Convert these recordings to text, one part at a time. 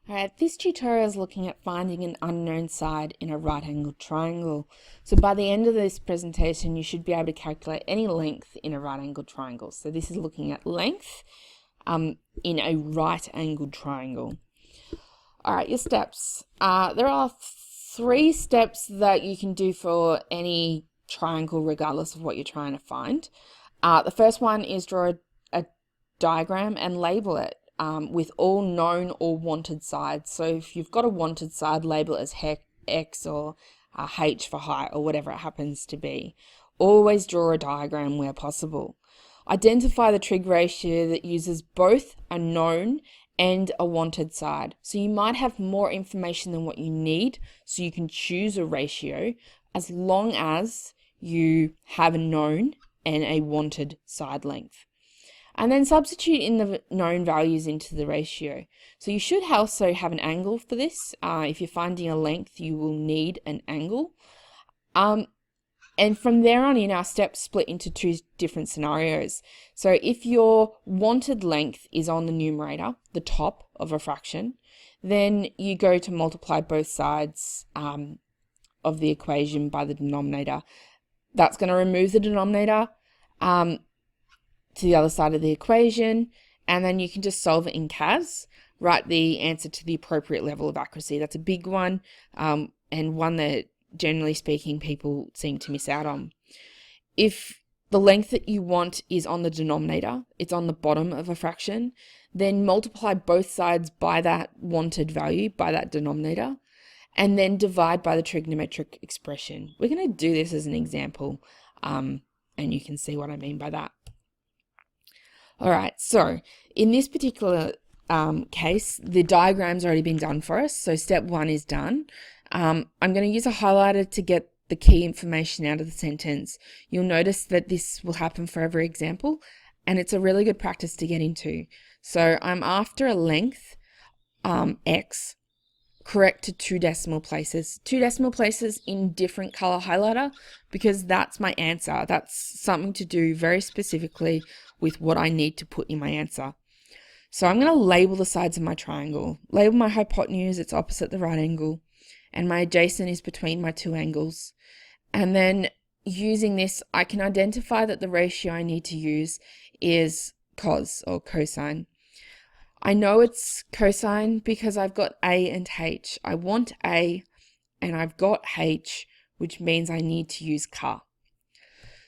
Alright, this tutorial is looking at finding an unknown side in a right-angled triangle. So by the end of this presentation, you should be able to calculate any length in a right-angled triangle. So this is looking at length in a right-angled triangle. Alright, your steps. There are 3 steps that you can do for any triangle regardless of what you're trying to find. The first one is draw a diagram and label it. With all known or wanted sides. So if you've got a wanted side, label it as X or H for height or whatever it happens to be. Always draw a diagram where possible. Identify the trig ratio that uses both a known and a wanted side. So you might have more information than what you need, so you can choose a ratio as long as you have a known and a wanted side length. And then substitute in the known values into the ratio. So you should also have an angle for this. If you're finding a length, you will need an angle. And from there on in, our steps split into 2 different scenarios. So if your wanted length is on the numerator, the top of a fraction, then you go to multiply both sides of the equation by the denominator. That's going to remove the denominator to the other side of the equation, and then you can just solve it in CAS, write the answer to the appropriate level of accuracy. That's a big one, and one that, generally speaking, people seem to miss out on. If the length that you want is on the denominator, it's on the bottom of a fraction, then multiply both sides by that wanted value, by that denominator, and then divide by the trigonometric expression. We're going to do this as an example, and you can see what I mean by that. Alright, so in this particular case, the diagram's already been done for us, so step 1 is done. I'm going to use a highlighter to get the key information out of the sentence. You'll notice that this will happen for every example, and it's a really good practice to get into. So I'm after a length, x, correct to 2 decimal places. 2 decimal places in different color highlighter, because that's my answer. That's something to do very specifically with what I need to put in my answer. So I'm going to label the sides of my triangle. Label my hypotenuse, it's opposite the right angle, and my adjacent is between my 2 angles. And then using this, I can identify that the ratio I need to use is cos or cosine. I know it's cosine because I've got A and H. I want A and I've got H, which means I need to use CA.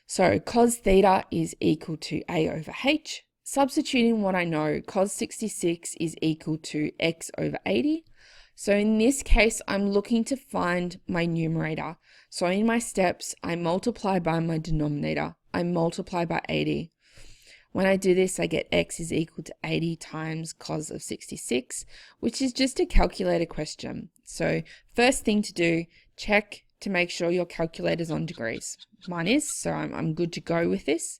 So cos theta is equal to A over H. Substituting what I know, cos 66 is equal to X over 80. So in this case, I'm looking to find my numerator. So in my steps, I multiply by my denominator. I multiply by 80. When I do this, I get X is equal to 80 times cos of 66, which is just a calculator question. So first thing to do, check to make sure your calculator's on degrees. Mine is, so I'm good to go with this.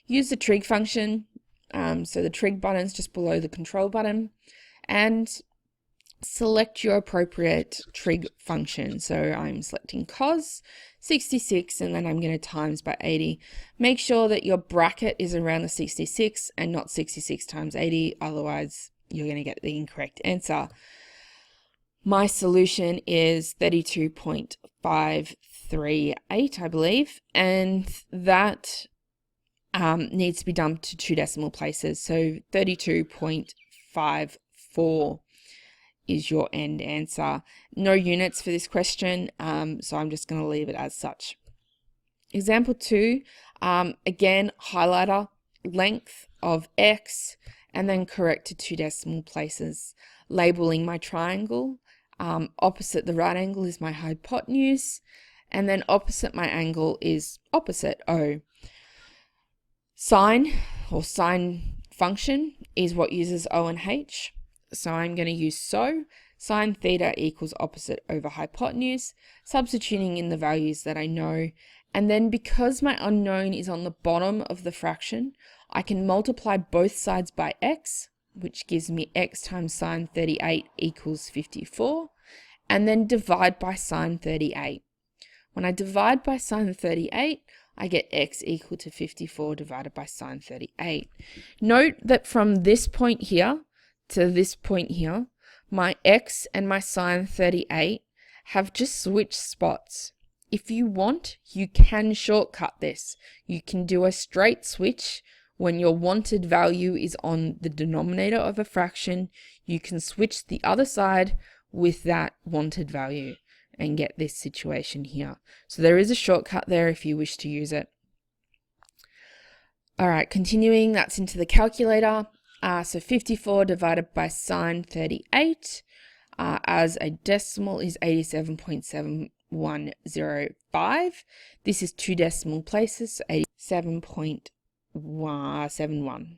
Use the trig function. So the trig button's just below the control button, and select your appropriate trig function. So I'm selecting cos 66, and then I'm going to times by 80. Make sure that your bracket is around the 66 and not 66 times 80, otherwise you're going to get the incorrect answer. My solution is 32.538, I believe, and that needs to be dumped to 2 decimal places. So 32.54 is your end answer. No units for this question, so I'm just going to leave it as such. Example 2, again, highlighter, length of X, and then correct to 2 decimal places. Labeling my triangle. Opposite the right angle is my hypotenuse, and then opposite my angle is opposite O. Sine or sine function is what uses O and H. So I'm going to use sine theta equals opposite over hypotenuse, substituting in the values that I know. And then because my unknown is on the bottom of the fraction, I can multiply both sides by x, which gives me x times sine 38 equals 54, and then divide by sine 38. When I divide by sine 38, I get x equal to 54 divided by sine 38. Note that from this point here to this point here, my x and my sine 38 have just switched spots. If you want, you can shortcut this. You can do a straight switch. When your wanted value is on the denominator of a fraction, you can switch the other side with that wanted value and get this situation here. So there is a shortcut there if you wish to use it. All right, continuing, that's into the calculator. So 54 divided by sine 38 as a decimal is 87.7105. This is 2 decimal places, so 87.71.